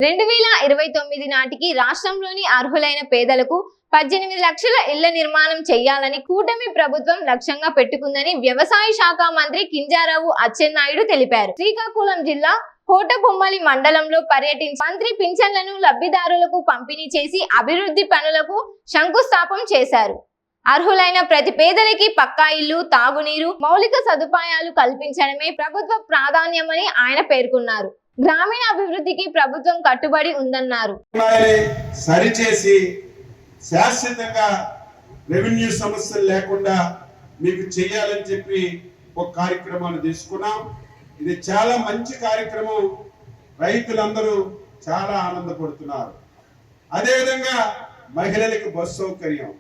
2029 నాటికి రాష్ట్రంలోని అర్హులైన పేదలకు 18 లక్షల ఇళ్ల నిర్మాణం చేయాలని కూటమి ప్రభుత్వం లక్ష్యంగా పెట్టుకుందని వ్యవసాయ శాఖ మంత్రి కింజరాపు అచ్చెన్నాయుడు తెలిపారు. శ్రీకాకుళం జిల్లా కోటబొమ్మలి మండలంలో పర్యటించి మంత్రి పింఛన్లను లబ్ధిదారులకు పంపిణీ చేసి అభివృద్ధి పనులకు శంకుస్థాపన చేశారు. అర్హులైన ప్రతి పేదలకి పక్కా ఇల్లు, తాగునీరు, మౌలిక సదుపాయాలు కల్పించడమే ప్రభుత్వ ప్రాధాన్యమని ఆయన పేర్కొన్నారు. గ్రామీణ అభివృద్ధికి ప్రభుత్వం కట్టుబడి ఉందన్నారు. సరిచేసి శాశ్వతంగా రెవెన్యూ సమస్యలు లేకుండా మీకు చేయాలని చెప్పి ఒక కార్యక్రమాన్ని తీసుకున్నాం. ఇది చాలా మంచి కార్యక్రమం. రైతులందరూ చాలా ఆనందపడుతున్నారు. అదేవిధంగా మహిళలకు బస్సు సౌకర్యం,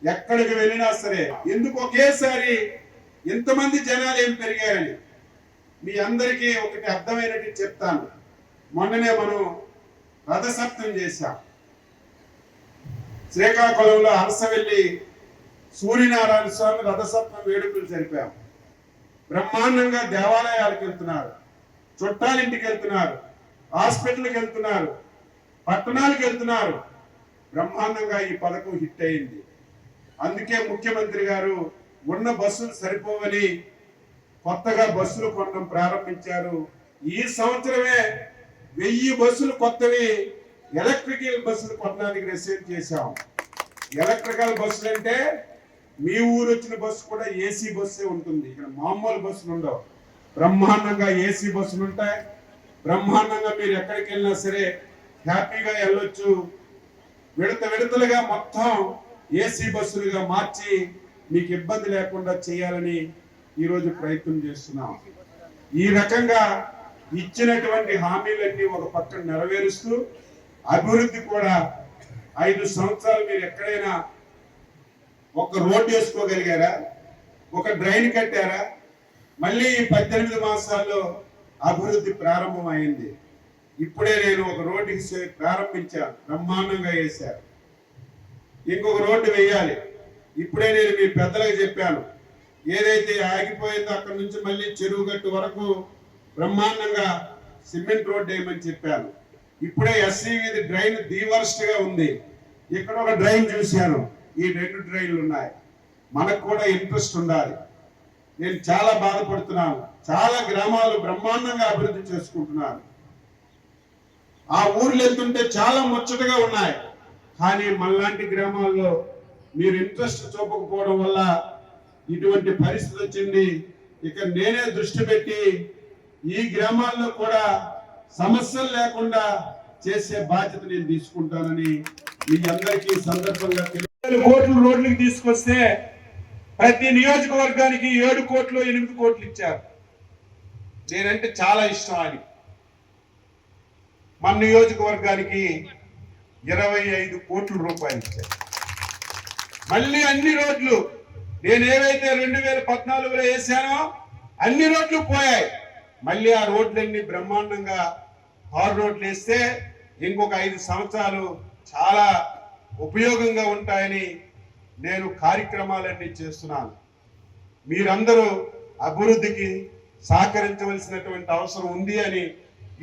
ఎక్కడికి వెళ్ళినా సరే. ఎందుకు ఒకేసారి ఇంతమంది జనాలు ఏం పెరిగారని మీ అందరికీ ఒకటి అర్థమైనట్టు చెప్తాను. మొన్ననే మనం రథసప్తం చేశాం. శ్రీకాకుళంలో అరసవెల్లి సూర్యనారాయణ స్వామి రథసప్తం వేడుకలు జరిపాం. బ్రహ్మాండంగా దేవాలయాలకు వెళ్తున్నారు, చుట్టాలింటికి వెళ్తున్నారు, హాస్పిటల్కి వెళ్తున్నారు, పట్టణాలకు వెళ్తున్నారు. బ్రహ్మాండంగా ఈ పథకం హిట్ అయింది. అందుకే ముఖ్యమంత్రి గారు ఉన్న బస్సులు సరిపోవని కొత్తగా బస్సులు కొనడం ప్రారంభించారు. ఈ సంవత్సరమే 1000 బస్సులు కొత్తవి ఎలక్ట్రికల్ బస్సులు కొనడానికి రిసీవ్ చేశాం. ఎలక్ట్రికల్ బస్సులు అంటే మీ ఊరు వచ్చిన బస్సు కూడా ఏసీ బస్సే ఉంటుంది. ఇక్కడ మామూలు బస్సులు ఉండవు. బ్రహ్మాండంగా ఏసీ బస్సులు ఉంటాయి. బ్రహ్మాండంగా మీరు ఎక్కడికి వెళ్ళినా సరే హ్యాపీగా వెళ్ళొచ్చు. విడతలుగా మొత్తం ఏసీ బస్సులుగా మార్చి మీకు ఇబ్బంది లేకుండా చేయాలని ఈరోజు ప్రయత్నం చేస్తున్నాం. ఈ రకంగా ఇచ్చినటువంటి హామీలన్నీ ఒక పక్కన నెరవేరుస్తూ అభివృద్ధి కూడా 5 సంవత్సరాలు మీరు ఎక్కడైనా ఒక రోడ్డు వేసుకోగలిగారా, ఒక డ్రైన్ కట్టారా? మళ్ళీ 18 మాసాల్లో అభివృద్ధి ప్రారంభమైంది. ఇప్పుడే నేను ఒక రోడ్డు ప్రారంభించాను, బ్రహ్మాండంగా వేశారు. ఇంకొక రోడ్డు వేయాలి. ఇప్పుడే నేను మీ పెద్దలకు చెప్పాను, ఏదైతే ఆగిపోయిందో అక్కడి నుంచి మళ్ళీ చెరువు గట్టు వరకు బ్రహ్మాండంగా సిమెంట్ రోడ్డు వేయమని చెప్పాను. ఇప్పుడే ఎస్సీ వీధి డ్రైన్ ది వర్స్ట్ గా ఉంది. ఇక్కడ ఒక డ్రైన్ చూశాను, ఈ 2 డ్రైన్లు ఉన్నాయి. మనకు కూడా ఇంట్రెస్ట్ ఉండాలి. నేను చాలా బాధపడుతున్నాను. చాలా గ్రామాలు బ్రహ్మాండంగా అభివృద్ధి చేసుకుంటున్నారు. ఆ ఊర్లు వెళ్తుంటే చాలా ముచ్చటగా ఉన్నాయి. కానీ మనలాంటి గ్రామాల్లో మీరు ఇంట్రెస్ట్ చూపకపోవడం వల్ల ఇటువంటి పరిస్థితి వచ్చింది. ఇక నేనే దృష్టి పెట్టి ఈ గ్రామాల్లో కూడా సమస్యలు లేకుండా చేసే బాధ్యత నేను తీసుకుంటానని మీ అందరికీ సందర్భంగా 7 కోట్లు రోడ్లకు తీసుకొస్తే ప్రతి నియోజకవర్గానికి 7 కోట్లు 8 కోట్లు ఇచ్చారు. నేనంటే చాలా ఇష్టం అని. మన నియోజకవర్గానికి 25 కోట్ల రూపాయలు ఇచ్చారు. మళ్ళీ అన్ని రోడ్లు నేను ఏవైతే 2014లో వేసానో అన్ని రోడ్లు పోయాయి. మళ్ళీ ఆ రోడ్లన్నీ బ్రహ్మాండంగా 6 రోడ్లు వేస్తే ఇంకొక 5 సంవత్సరాలు చాలా ఉపయోగంగా ఉంటాయని నేను కార్యక్రమాలన్నీ చేస్తున్నాను. మీరందరూ అభివృద్ధికి సహకరించవలసినటువంటి అవసరం ఉంది అని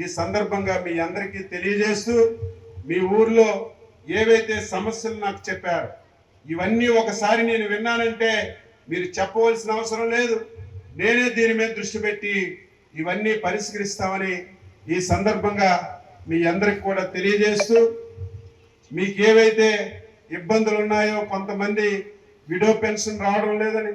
ఈ సందర్భంగా మీ అందరికీ తెలియజేస్తూ, మీ ఊర్లో ఏవైతే సమస్యలు నాకు చెప్పారు ఇవన్నీ ఒకసారి నేను విన్నానంటే మీరు చెప్పవలసిన అవసరం లేదు. నేనే దీని మీద దృష్టి పెట్టి ఇవన్నీ పరిష్కరిస్తామని ఈ సందర్భంగా మీ అందరికి కూడా తెలియజేస్తూ, మీకు ఏవైతే ఇబ్బందులు ఉన్నాయో, కొంతమంది విడో పెన్షన్ రావడం లేదని,